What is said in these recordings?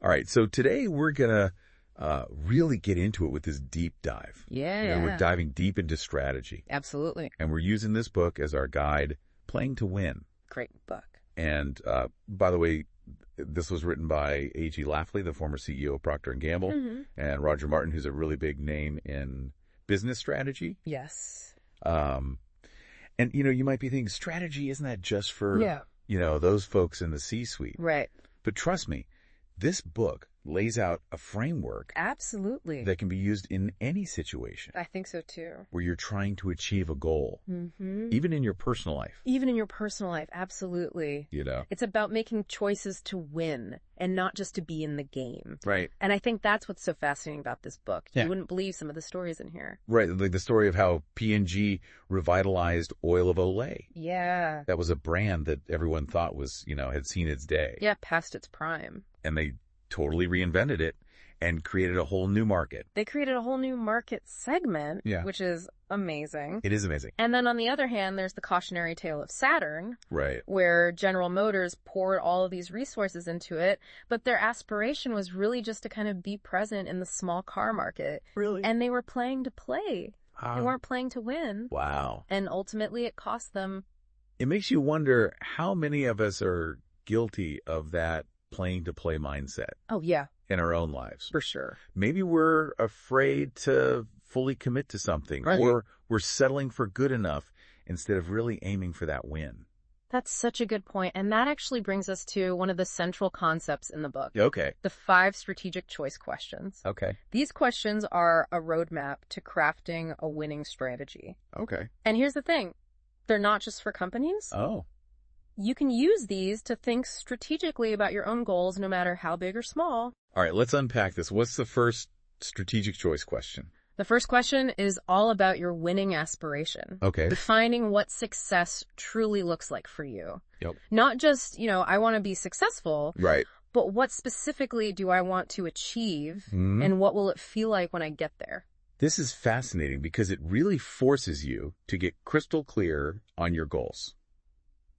All right, so today we're going to really get into it with this deep dive. Yeah. We're diving deep into strategy. Absolutely. And we're using this book as our guide, Playing to Win. Great book. And by the way, this was written by A.G. Lafley, the former CEO of Procter & Gamble, and Roger Martin, who's a really big name in business strategy. Yes. And, you might be thinking, strategy, isn't that just for, those folks in the C-suite? Right. But trust me, this book lays out a framework Absolutely. that can be used in any situation I think so too. where you're trying to achieve a goal, even in your personal life. Even in your personal life, absolutely. It's about making choices to win and not just to be in the game. Right. And I think that's what's so fascinating about this book. Yeah. You wouldn't believe some of the stories in here. Right, like the story of how P&G revitalized Oil of Olay. Yeah. That was a brand that everyone thought was, had seen its day. Yeah, past its prime. And they totally reinvented it and created a whole new market. They created a whole new market segment, which is amazing. It is amazing. And then on the other hand, there's the cautionary tale of Saturn, right, where General Motors poured all of these resources into it, but their aspiration was really just to kind of be present in the small car market. Really? And they were playing to play. They weren't playing to win. Wow. And ultimately it cost them. It makes you wonder how many of us are guilty of that playing to play mindset. Oh, yeah. In our own lives. For sure. Maybe we're afraid to fully commit to something, right, or we're settling for good enough instead of really aiming for that win. That's such a good point. And that actually brings us to one of the central concepts in the book. Okay. The 5 strategic choice questions. Okay. These questions are a roadmap to crafting a winning strategy. Okay. And here's the thing. They're not just for companies. Oh. You can use these to think strategically about your own goals, no matter how big or small. All right, let's unpack this. What's the first strategic choice question? The first question is all about your winning aspiration. Okay. Defining what success truly looks like for you. Yep. Not just, I want to be successful. Right. But what specifically do I want to achieve, and what will it feel like when I get there? This is fascinating because it really forces you to get crystal clear on your goals.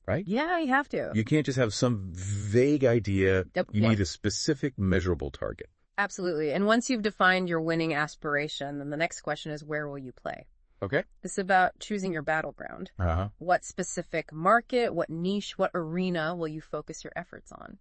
Right? Yeah, you have to. You can't just have some vague idea. Yep. You need a specific, measurable target. Absolutely. And once you've defined your winning aspiration, then the next question is, where will you play? Okay. This is about choosing your battleground. What specific market, what niche, what arena will you focus your efforts on?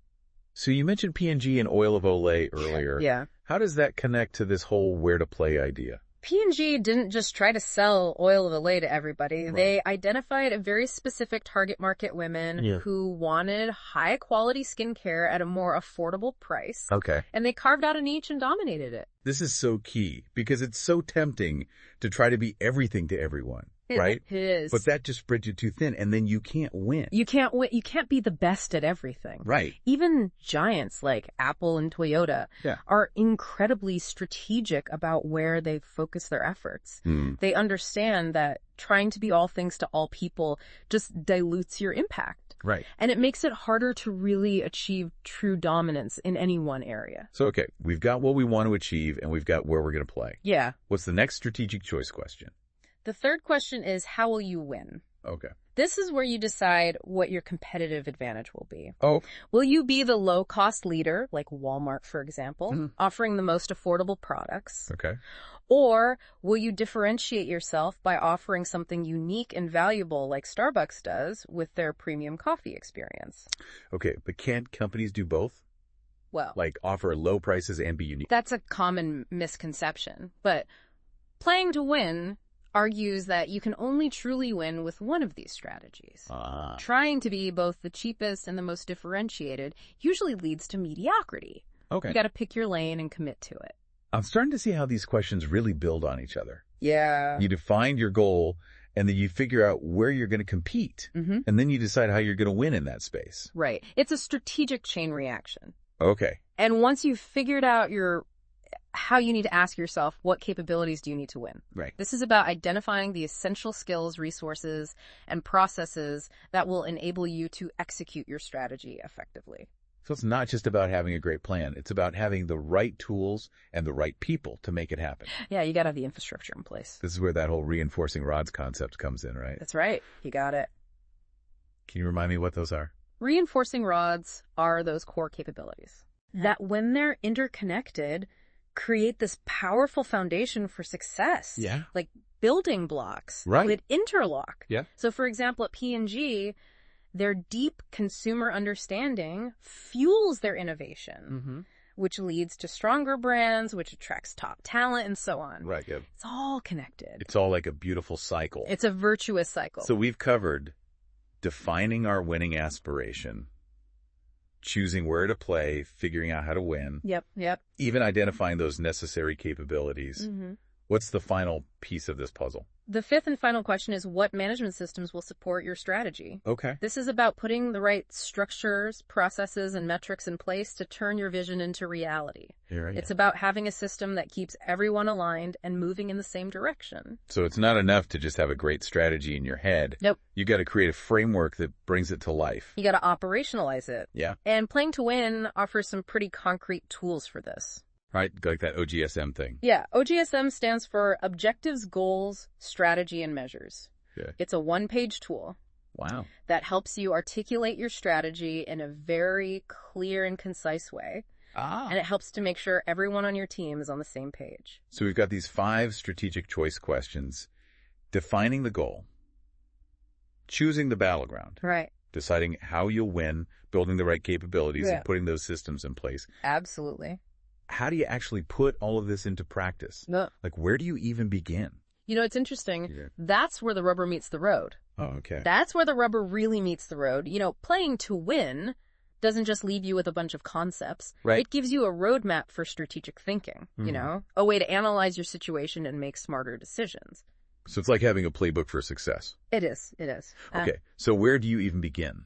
So you mentioned P&G and Oil of Olay earlier. Yeah. How does that connect to this whole where to play idea? P&G didn't just try to sell Oil of Olay to everybody. Right. They identified a very specific target market women who wanted high-quality skincare at a more affordable price. Okay. And they carved out a niche and dominated it. This is so key because it's so tempting to try to be everything to everyone. Right? It is. But that just spreads you too thin, and then you can't win. You can't win. You can't be the best at everything. Right. Even giants like Apple and Toyota are incredibly strategic about where they focus their efforts. They understand that trying to be all things to all people just dilutes your impact. Right. And it makes it harder to really achieve true dominance in any one area. So, okay, we've got what we want to achieve, and we've got where we're going to play. Yeah. What's the next strategic choice question? The third question is, how will you win? Okay. This is where you decide what your competitive advantage will be. Oh. Will you be the low-cost leader, like Walmart, for example, offering the most affordable products? Okay. Or will you differentiate yourself by offering something unique and valuable like Starbucks does with their premium coffee experience? Okay, but can't companies do both? Well, like offer low prices and be unique? That's a common misconception. But playing to win argues that you can only truly win with one of these strategies. Trying to be both the cheapest and the most differentiated usually leads to mediocrity. Okay. You got to pick your lane and commit to it. I'm starting to see how these questions really build on each other. Yeah. You define your goal, and then you figure out where you're going to compete, and then you decide how you're going to win in that space. Right. It's a strategic chain reaction. Okay. And once you've figured out how you need to ask yourself, what capabilities do you need to win? Right. This is about identifying the essential skills, resources, and processes that will enable you to execute your strategy effectively. So it's not just about having a great plan. It's about having the right tools and the right people to make it happen. Yeah, you got to have the infrastructure in place. This is where that whole reinforcing rods concept comes in, right? That's right. You got it. Can you remind me what those are? Reinforcing rods are those core capabilities. that when they're interconnected, create this powerful foundation for success. Yeah. Like building blocks. Right. Would interlock. Yeah. So for example, at P&G, their deep consumer understanding fuels their innovation, which leads to stronger brands, which attracts top talent, and so on. Right, yeah. It's all connected. It's all like a beautiful cycle. It's a virtuous cycle. So we've covered defining our winning aspiration, choosing where to play, figuring out how to win. Yep. Even identifying those necessary capabilities. What's the final piece of this puzzle? The fifth and final question is, what management systems will support your strategy? Okay. This is about putting the right structures, processes, and metrics in place to turn your vision into reality. It's about having a system that keeps everyone aligned and moving in the same direction. So it's not enough to just have a great strategy in your head. Nope. You got to create a framework that brings it to life. You got to operationalize it. Yeah. And Playing to Win offers some pretty concrete tools for this. Right, like that OGSM thing. Yeah, OGSM stands for Objectives, Goals, Strategy, and Measures. Okay. It's a one-page tool. Wow. That helps you articulate your strategy in a very clear and concise way. And it helps to make sure everyone on your team is on the same page. So we've got these 5 strategic choice questions. Defining the goal. Choosing the battleground. Right. Deciding how you'll win, building the right capabilities, and putting those systems in place. Absolutely. How do you actually put all of this into practice? Like, where do you even begin? You know, it's interesting. Yeah. That's where the rubber meets the road. Oh, okay. That's where the rubber really meets the road. You know, playing to win doesn't just leave you with a bunch of concepts. Right. It gives you a roadmap for strategic thinking, you know, a way to analyze your situation and make smarter decisions. So it's like having a playbook for success. It is. Okay. So where do you even begin?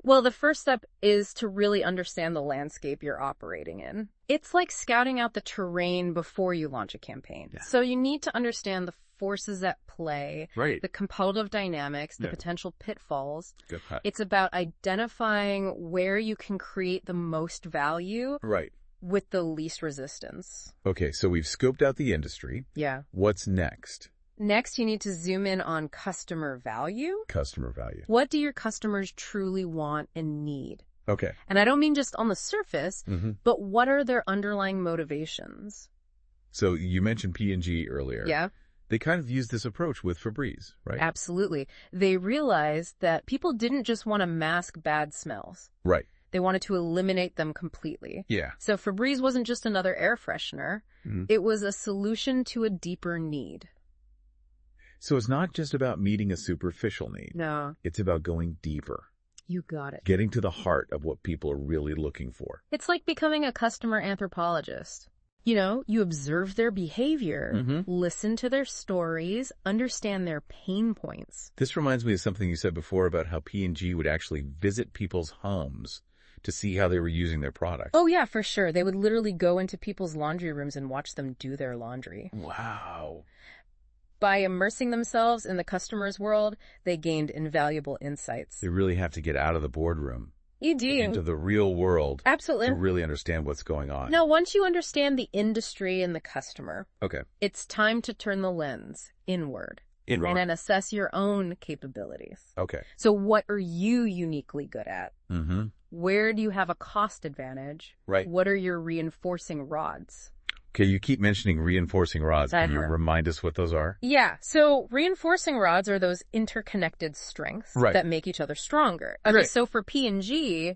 Well, the first step is to really understand the landscape you're operating in. It's like scouting out the terrain before you launch a campaign. Yeah. So you need to understand the forces at play, the competitive dynamics, the potential pitfalls. Good. It's about identifying where you can create the most value with the least resistance. Okay, so we've scoped out the industry. Yeah. What's next? Next, you need to zoom in on customer value. Customer value. What do your customers truly want and need? Okay. And I don't mean just on the surface, but what are their underlying motivations? So you mentioned P&G earlier. Yeah. They kind of used this approach with Febreze, right? Absolutely. They realized that people didn't just want to mask bad smells. Right. They wanted to eliminate them completely. Yeah. So Febreze wasn't just another air freshener. It was a solution to a deeper need. So it's not just about meeting a superficial need. No. It's about going deeper. You got it. Getting to the heart of what people are really looking for. It's like becoming a customer anthropologist. You know, you observe their behavior, listen to their stories, understand their pain points. This reminds me of something you said before about how P&G would actually visit people's homes to see how they were using their product. Oh, yeah, for sure. They would literally go into people's laundry rooms and watch them do their laundry. Wow. By immersing themselves in the customer's world, they gained invaluable insights. They really have to get out of the boardroom. You do. Into the real world. Absolutely. To really understand what's going on. Now, once you understand the industry and the customer, okay, it's time to turn the lens inward. And then assess your own capabilities. Okay. So what are you uniquely good at? Where do you have a cost advantage? Right. What are your reinforcing rods? Okay, you keep mentioning reinforcing rods. Can you remind us what those are? Yeah, so reinforcing rods are those interconnected strengths that make each other stronger. Okay, so for P&G,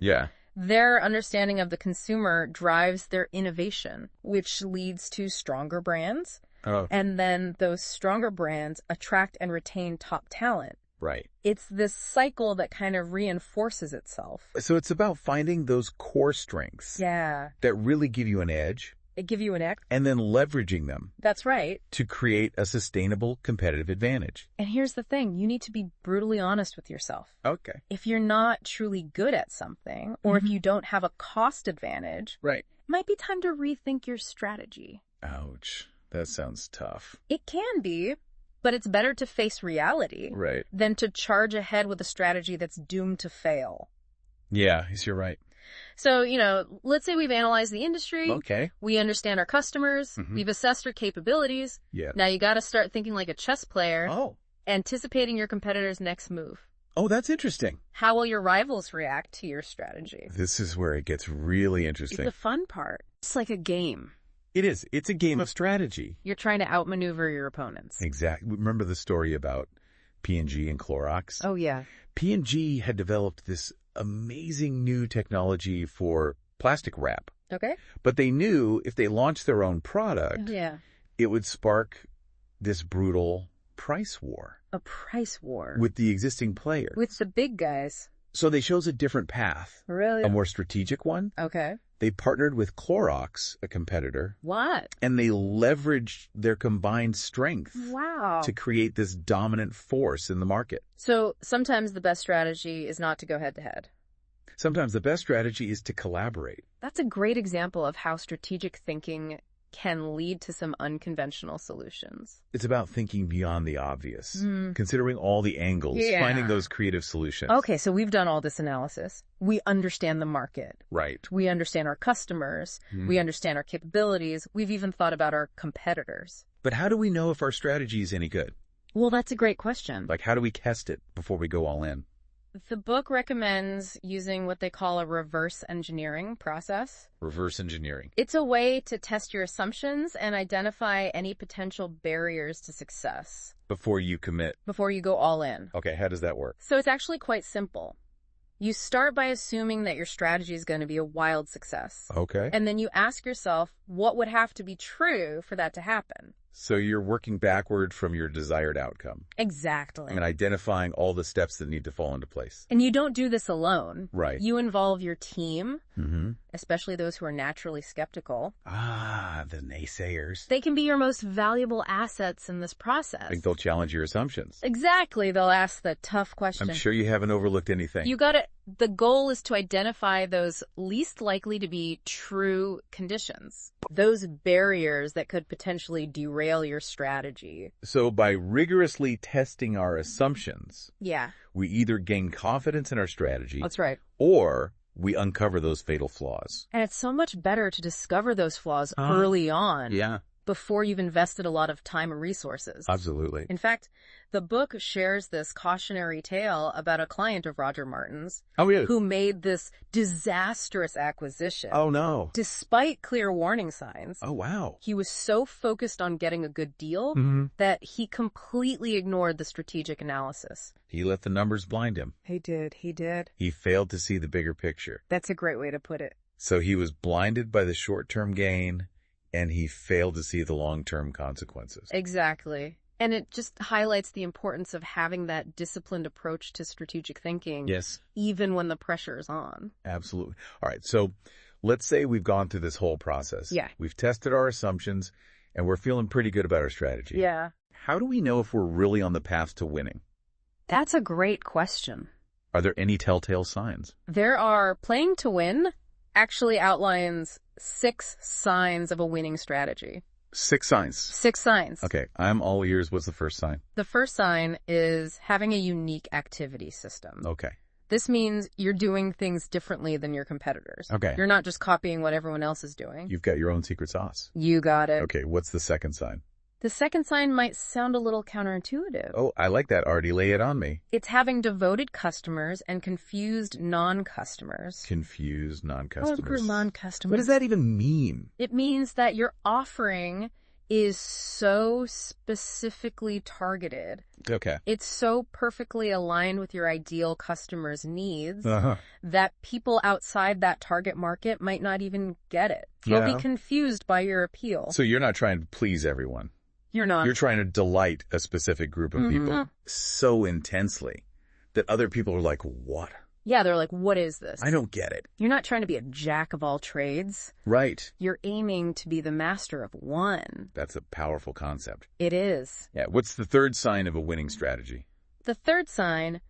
their understanding of the consumer drives their innovation, which leads to stronger brands. And then those stronger brands attract and retain top talent. Right. It's this cycle that kind of reinforces itself. So it's about finding those core strengths. Yeah. That really give you an edge. It give you an edge. And then leveraging them. That's right. To create a sustainable competitive advantage. And here's the thing. You need to be brutally honest with yourself. Okay. If you're not truly good at something, or if you don't have a cost advantage, it might be time to rethink your strategy. Ouch. That sounds tough. It can be, but it's better to face reality than to charge ahead with a strategy that's doomed to fail. Yeah, you're right. So, you know, let's say we've analyzed the industry. Okay. We understand our customers. We've assessed our capabilities. Yeah. Now you got to start thinking like a chess player. Oh. Anticipating your competitor's next move. Oh, that's interesting. How will your rivals react to your strategy? This is where it gets really interesting. It's the fun part. It's like a game. It is. It's a game of strategy. You're trying to outmaneuver your opponents. Exactly. Remember the story about P&G and Clorox? Oh, yeah. P&G had developed this amazing new technology for plastic wrap. Okay. But they knew if they launched their own product, it would spark this brutal price war. A price war. With the existing players. With the big guys. So they chose a different path. Really? A more strategic one. Okay. They partnered with Clorox, a competitor. What? And they leveraged their combined strength. Wow. To create this dominant force in the market. So sometimes the best strategy is not to go head to head. Sometimes the best strategy is to collaborate. That's a great example of how strategic thinking can lead to some unconventional solutions. It's about thinking beyond the obvious, considering all the angles, finding those creative solutions. Okay, so we've done all this analysis. We understand the market. Right. We understand our customers. We understand our capabilities. We've even thought about our competitors. But how do we know if our strategy is any good? Well, that's a great question. Like, how do we test it before we go all in? The book recommends using what they call a reverse engineering process. Reverse engineering. It's a way to test your assumptions and identify any potential barriers to success. Before you commit. Before you go all in. Okay, how does that work? So it's actually quite simple. You start by assuming that your strategy is going to be a wild success. Okay. And then you ask yourself, what would have to be true for that to happen? So you're working backward from your desired outcome. Exactly. And identifying all the steps that need to fall into place. And you don't do this alone. Right. You involve your team, especially those who are naturally skeptical. Ah, the naysayers. They can be your most valuable assets in this process. I think they'll challenge your assumptions. Exactly. They'll ask the tough questions. I'm sure you haven't overlooked anything. The goal is to identify those least likely to be true conditions. Those barriers that could potentially derail your strategy. So by rigorously testing our assumptions, we either gain confidence in our strategy. That's right. Or we uncover those fatal flaws. And it's so much better to discover those flaws early on. Yeah. Before you've invested a lot of time and resources. Absolutely. In fact, the book shares this cautionary tale about a client of Roger Martin's who made this disastrous acquisition. Oh, no. Despite clear warning signs. Oh, wow. He was so focused on getting a good deal that he completely ignored the strategic analysis. He let the numbers blind him. He did. He failed to see the bigger picture. That's a great way to put it. So he was blinded by the short-term gain, and he failed to see the long-term consequences. Exactly. And it just highlights the importance of having that disciplined approach to strategic thinking. Yes. Even when the pressure is on. Absolutely. All right. So let's say we've gone through this whole process. Yeah. We've tested our assumptions, and we're feeling pretty good about our strategy. Yeah. How do we know if we're really on the path to winning? That's a great question. Are there any telltale signs? There are. Playing to win actually outlines 6 signs of a winning strategy. 6 signs? 6 signs. Okay, I'm all ears. What's the first sign? The first sign is having a unique activity system. Okay. This means you're doing things differently than your competitors. Okay. You're not just copying what everyone else is doing. You've got your own secret sauce. You got it. Okay, what's the second sign? The second sign might sound a little counterintuitive. Oh, I like that, Artie. Lay it on me. It's having devoted customers and confused non-customers. Confused non-customers. Oh, non-customers. What does that even mean? It means that your offering is so specifically targeted. Okay. It's so perfectly aligned with your ideal customer's needs that people outside that target market might not even get it. They'll be confused by your appeal. So you're not trying to please everyone. You're not. You're trying to delight a specific group of people so intensely that other people are like, what? Yeah, they're like, what is this? I don't get it. You're not trying to be a jack of all trades. Right. You're aiming to be the master of one. That's a powerful concept. It is. Yeah. What's the third sign of a winning strategy? The third sign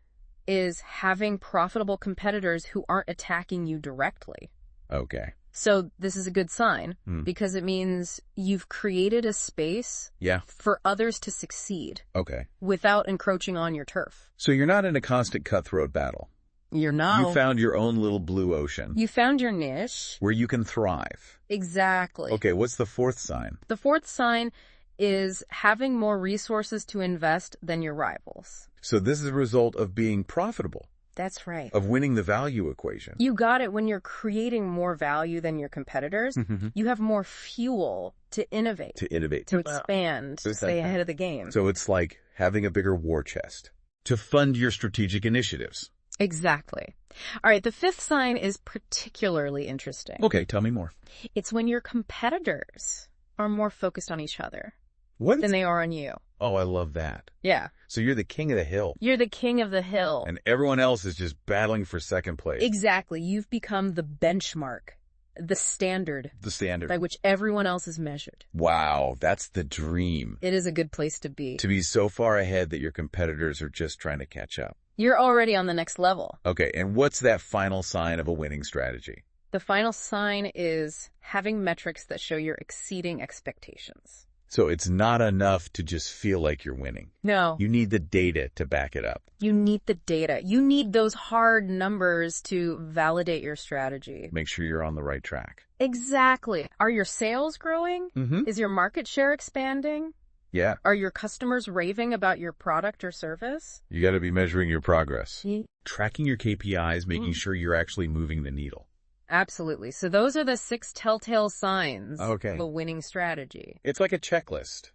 is having profitable competitors who aren't attacking you directly. Okay. So this is a good sign because it means you've created a space for others to succeed. Okay. Without encroaching on your turf. So you're not in a constant cutthroat battle. You're not. You found your own little blue ocean. You found your niche. Where you can thrive. Exactly. Okay, what's the fourth sign? The fourth sign is having more resources to invest than your rivals. So this is a result of being profitable. That's right. Of winning the value equation. You got it. When you're creating more value than your competitors, you have more fuel to innovate. To expand, to stay ahead of the game. So it's like having a bigger war chest to fund your strategic initiatives. Exactly. All right, the fifth sign is particularly interesting. Okay, tell me more. It's when your competitors are more focused on each other than they are on you. Oh, I love that. Yeah. So you're the king of the hill. You're the king of the hill. And everyone else is just battling for second place. Exactly. You've become the benchmark, the standard. The standard. By which everyone else is measured. Wow, that's the dream. It is a good place to be. To be so far ahead that your competitors are just trying to catch up. You're already on the next level. Okay, and what's that final sign of a winning strategy? The final sign is having metrics that show you're exceeding expectations. So it's not enough to just feel like you're winning. No. You need the data to back it up. You need the data. You need those hard numbers to validate your strategy. Make sure you're on the right track. Exactly. Are your sales growing? Mm-hmm. Is your market share expanding? Yeah. Are your customers raving about your product or service? You got to be measuring your progress. Mm. Tracking your KPIs, making sure you're actually moving the needle. Absolutely. So those are the 6 telltale signs of Okay. a winning strategy. It's like a checklist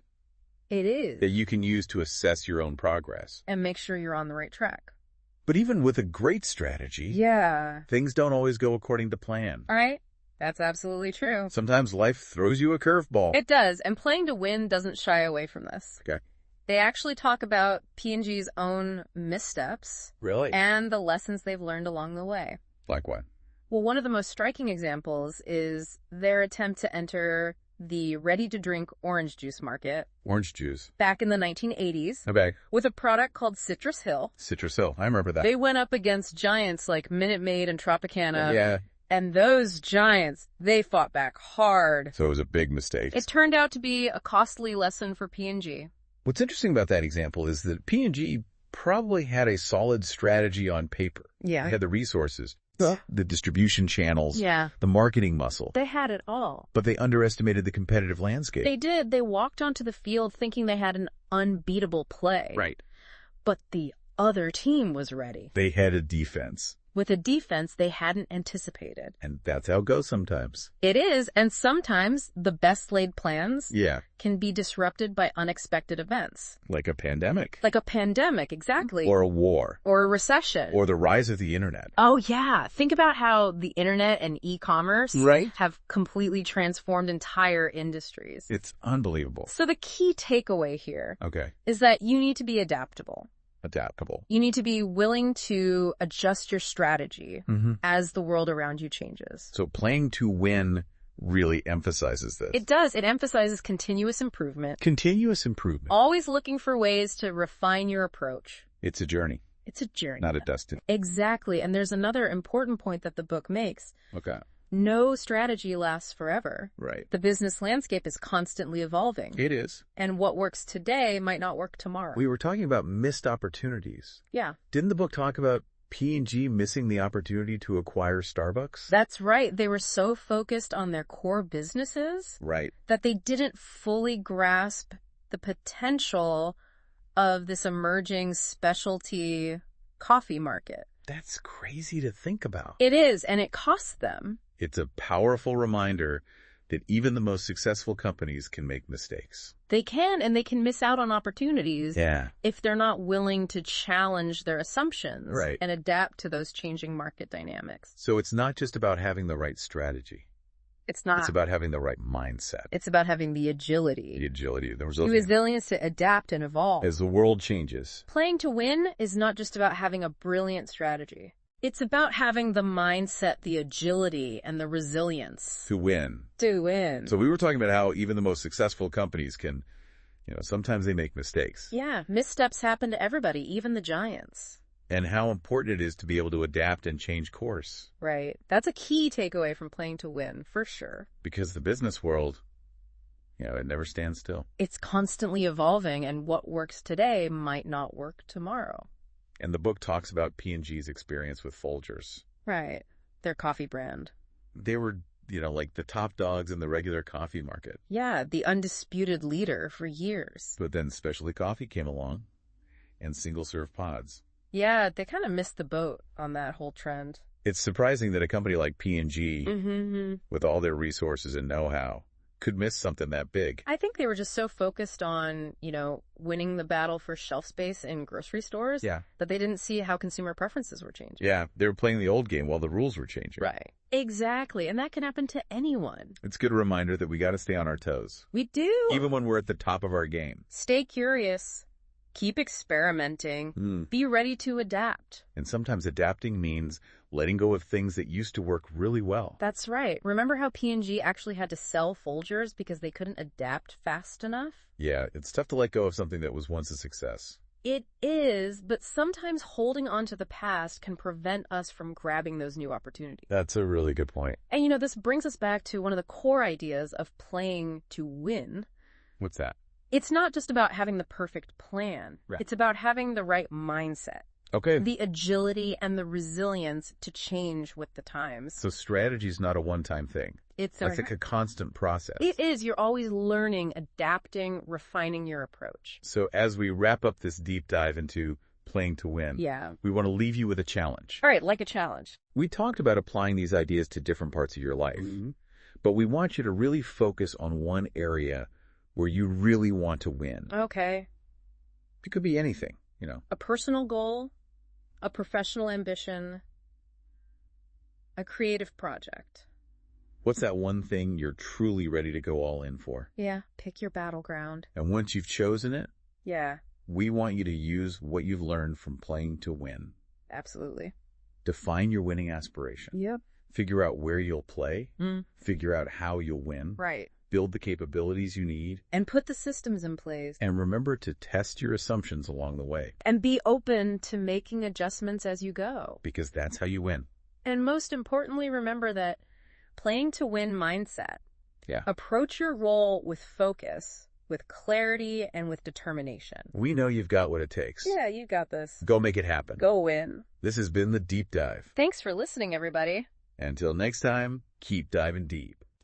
It is. that you can use to assess your own progress. And make sure you're on the right track. But even with a great strategy, Yeah. things don't always go according to plan. All right. That's absolutely true. Sometimes life throws you a curveball. It does. And playing to win doesn't shy away from this. Okay. They actually talk about P&G's own missteps. Really? And the lessons they've learned along the way. Like what? Well, one of the most striking examples is their attempt to enter the ready-to-drink orange juice market. Orange juice. Back in the 1980s. Okay. With a product called Citrus Hill. Citrus Hill. I remember that. They went up against giants like Minute Maid and Tropicana. Yeah. And those giants, they fought back hard. So it was a big mistake. It turned out to be a costly lesson for P&G. What's interesting about that example is that P&G probably had a solid strategy on paper. Yeah. They had the resources, the distribution channels, Yeah. the marketing muscle. They had it all. But they underestimated the competitive landscape. They did. They walked onto the field thinking they had an unbeatable play. Right. But the other team was ready. They had a defense. With a defense they hadn't anticipated. And that's how it goes sometimes. It is, and sometimes the best laid plans Yeah. can be disrupted by unexpected events. Like a pandemic. Like a pandemic, exactly. Or a war. Or a recession. Or the rise of the internet. Oh, yeah. Think about how the internet and e-commerce have completely transformed entire industries. It's unbelievable. So the key takeaway here Okay. is that you need to be adaptable. Adaptable. You need to be willing to adjust your strategy as the world around you changes. So playing to win really emphasizes this. It does. It emphasizes continuous improvement. Continuous improvement. Always looking for ways to refine your approach. It's a journey. It's a journey. Not a destination. Exactly. And there's another important point that the book makes. Okay. No strategy lasts forever. Right. The business landscape is constantly evolving. It is. And what works today might not work tomorrow. We were talking about missed opportunities. Yeah. Didn't the book talk about P&G missing the opportunity to acquire Starbucks? That's right. They were so focused on their core businesses Right. that they didn't fully grasp the potential of this emerging specialty coffee market. That's crazy to think about. It is, and it costs them. It's a powerful reminder that even the most successful companies can make mistakes. They can, and they can miss out on opportunities if they're not willing to challenge their assumptions and adapt to those changing market dynamics. So it's not just about having the right strategy. It's not. It's about having the right mindset. It's about having the agility. The agility. The resilience to adapt and evolve. As the world changes. Playing to win is not just about having a brilliant strategy. It's about having the mindset, the agility, and the resilience. To win. To win. So we were talking about how even the most successful companies can, sometimes they make mistakes. Yeah, missteps happen to everybody, even the giants. And how important it is to be able to adapt and change course. Right. That's a key takeaway from playing to win, for sure. Because the business world, it never stands still. It's constantly evolving, and what works today might not work tomorrow. And the book talks about P&G's experience with Folgers. Right. Their coffee brand. They were like the top dogs in the regular coffee market. Yeah, the undisputed leader for years. But then specialty coffee came along and single-serve pods. Yeah, they kind of missed the boat on that whole trend. It's surprising that a company like P&G, with all their resources and know-how, could miss something that big. I think they were just so focused on, winning the battle for shelf space in grocery stores that they didn't see how consumer preferences were changing. Yeah, they were playing the old game while the rules were changing. Right. Exactly. And that can happen to anyone. It's a good reminder that we got to stay on our toes. We do. Even when we're at the top of our game. Stay curious. Keep experimenting. Be ready to adapt. And sometimes adapting means letting go of things that used to work really well. That's right. Remember how P&G actually had to sell Folgers because they couldn't adapt fast enough? Yeah, it's tough to let go of something that was once a success. It is, but sometimes holding on to the past can prevent us from grabbing those new opportunities. That's a really good point. And this brings us back to one of the core ideas of playing to win. What's that? It's not just about having the perfect plan. Right. It's about having the right mindset. Okay. The agility and the resilience to change with the times. So strategy is not a one-time thing. It's like a constant process. It is. You're always learning, adapting, refining your approach. So as we wrap up this deep dive into playing to win, we want to leave you with a challenge. All right, like a challenge. We talked about applying these ideas to different parts of your life, but we want you to really focus on one area where you really want to win. Okay. It could be anything, A personal goal, a professional ambition, a creative project. What's that one thing you're truly ready to go all in for? Yeah, pick your battleground. And once you've chosen it, we want you to use what you've learned from playing to win. Absolutely. Define your winning aspiration. Yep. Figure out where you'll play. Figure out how you'll win. Right. Build the capabilities you need. And put the systems in place. And remember to test your assumptions along the way. And be open to making adjustments as you go. Because that's how you win. And most importantly, remember that playing to win mindset. Yeah. Approach your role with focus, with clarity, and with determination. We know you've got what it takes. Yeah, you got this. Go make it happen. Go win. This has been The Deep Dive. Thanks for listening, everybody. Until next time, keep diving deep.